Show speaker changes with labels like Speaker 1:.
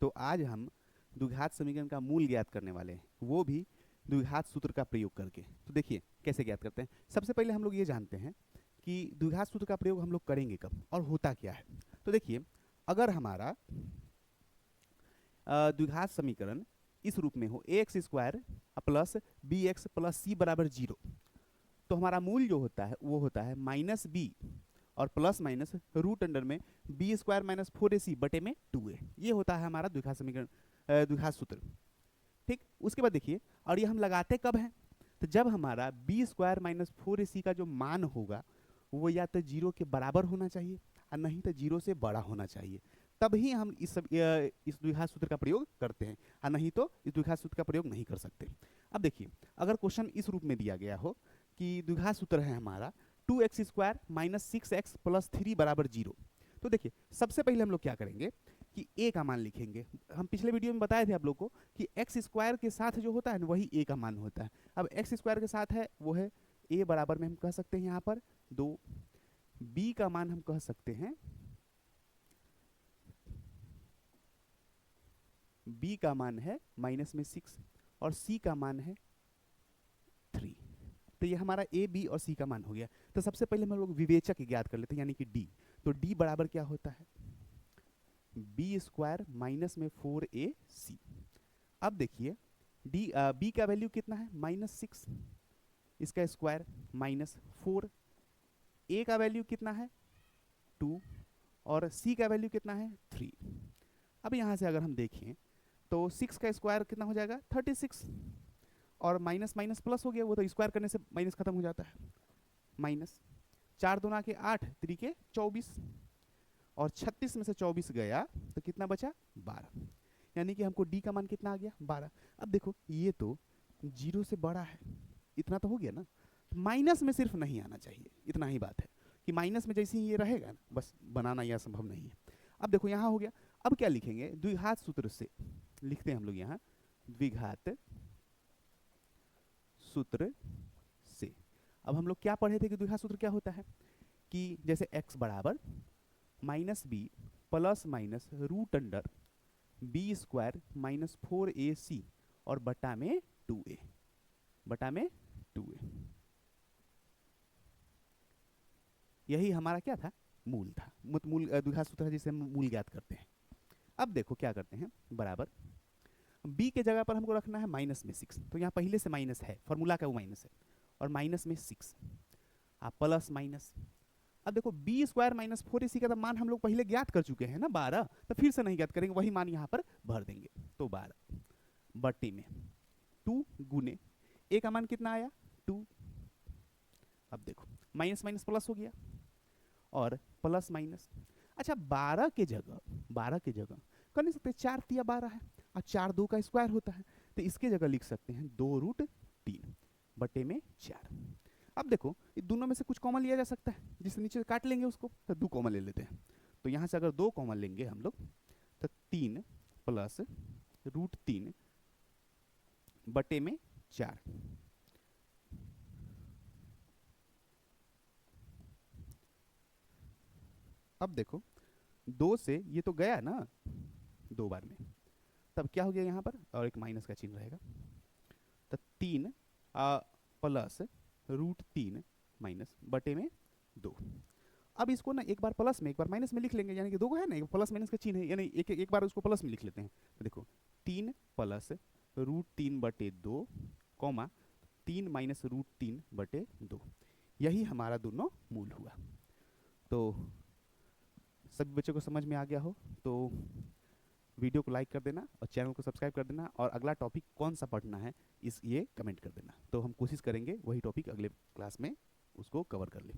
Speaker 1: तो आज हम द्विघात समीकरण का मूल ज्ञात करने वाले हैं, वो भी द्विघात सूत्र का प्रयोग करके। तो देखिए कैसे ज्ञात करते हैं। सबसे पहले हम लोग ये जानते हैं कि द्विघात सूत्र का प्रयोग हम लोग करेंगे कब और होता क्या है। तो देखिए, अगर हमारा द्विघात समीकरण इस रूप में हो a x square plus b x plus c बराबर जीरो, तो हमारा मूल जो होता है वो होता है माइनस बी और प्लस माइनस रूट अंडर में B square minus four a सी बटे में टू ए। ये होता है हमारा द्विघात समीकरण, द्विघात सूत्र। ठीक, उसके बाद देखिए, और ये हम लगाते कब हैं, तो जब हमारा B square minus four a सी का जो मान होगा वो या तो जीरो के बराबर होना चाहिए और नहीं तो जीरो से बड़ा होना चाहिए, तभी हम इस द्विघात सूत्र का प्रयोग करते हैं, और नहीं तो इस द्विघात सूत्र का प्रयोग नहीं कर सकते। अब देखिए, अगर क्वेश्चन इस रूप में दिया गया हो कि द्विघात सूत्र है हमारा two x square minus six x plus three बराबर जीरो, तो देखिए सबसे पहले हम लोग क्या करेंगे कि ए का मान लिखेंगे। हम पिछले वीडियो में बताए थे आप लोग को कि एक्स स्क्वायर के साथ जो होता है ना वही ए का मान होता है। अब एक्स स्क्वायर के साथ है वो है ए बराबर में हम कह सकते हैं यहाँ पर दो, बी का मान हम कह सकते हैं, बी का मान है माइनस में सिक्स और सी का मान है थ्री। तो ये हमारा ए बी और सी का मान हो गया। तो सबसे पहले हम लोग विवेचक ज्ञात कर लेते हैं, यानी कि डी। तो डी बराबर क्या होता है, बी स्क्वायर माइनस में फोर ए सी। अब देखिए डी बी का वैल्यू कितना है माइनस सिक्स, इसका स्क्वायर माइनस फोर, ए का वैल्यू कितना है टू और सी का वैल्यू कितना है थ्री। अब यहाँ से अगर हम देखें तो सिक्स का स्क्वायर कितना हो जाएगा 36 और माइनस माइनस प्लस हो गया, वो तो स्क्वायर करने से माइनस खत्म हो जाता है। माइनस चार दूना के आठ, त्रिके 24 और 36 में से 24 गया तो कितना बचा 12, यानी कि हमको डी का मान कितना आ गया 12। अब देखो ये तो जीरो से बड़ा है, इतना तो हो गया ना, माइनस में सिर्फ नहीं आना चाहिए, इतना ही बात है कि माइनस में जैसे ही ये रहेगा ना बस बनाना यह संभव नहीं है। अब देखो यहाँ हो गया, अब क्या लिखेंगे द्विघात सूत्र से, लिखते हैं हम लोग यहाँ द्विघात सूत्र से। अब हम लोग क्या पढ़े थे कि द्विघात सूत्र क्या होता है कि जैसे x बराबर minus b plus minus root under b square minus four a c और बटा में टू ए, बटा में टू ए, यही हमारा क्या था मूल था, मूल द्विघात सूत्र है जिसे हम मूल ज्ञात करते हैं। अब देखो क्या करते हैं, बराबर b के जगह पर हमको रखना है माइनस में सिक्स, तो यहाँ पहले से माइनस है, फॉर्मूला का वो माइनस है, और माइनस में सिक्स प्लस माइनस। अब देखो बी स्क्वायर माइनस फोर इसी का तो मान हम लोग पहले ज्ञात कर चुके हैं ना 12, तो फिर से नहीं ज्ञात करेंगे, वही मान यहाँ पर भर देंगे। तो 12 बट्टी में टू गुने ए का मान कितना आया टू। अब देखो माइनस माइनस प्लस हो गया और प्लस माइनस। अच्छा 12 के जगह कर नहीं सकते, चार तिया 12 है और चार दो का स्क्वायर होता है, तो इसके जगह लिख सकते हैं दो रूट तीन बटे में चार। अब देखो दोनों में से कुछ कॉमन लिया जा सकता है, जिससे नीचे काट लेंगे उसको, तो दो कॉमन ले लेते हैं। तो यहाँ से अगर दो कॉमन लेंगे हम लोग तो तीन प्लस रूट तीन बटे में चार। अब देखो दो से ये तो गया ना दो बार में, तब क्या हो गया यहाँ पर, और एक माइनस का चिन्ह रहेगा, तो तीन प्लस रूट तीन माइनस बटे में दो। अब इसको ना एक बार प्लस में एक बार माइनस में लिख लेंगे, यानी कि दो है ना, एक प्लस माइनस का चिन्ह है, यानी एक बार उसको प्लस में लिख लेते हैं। तो देखो तीन प्लस रूट तीन बटे दो कॉमा तीन माइनस रूट तीन बटे दो, यही हमारा दोनों मूल हुआ। तो सभी बच्चों को समझ में आ गया हो तो वीडियो को लाइक कर देना और चैनल को सब्सक्राइब कर देना, और अगला टॉपिक कौन सा पढ़ना है इस ये कमेंट कर देना, तो हम कोशिश करेंगे वही टॉपिक अगले क्लास में उसको कवर कर लें।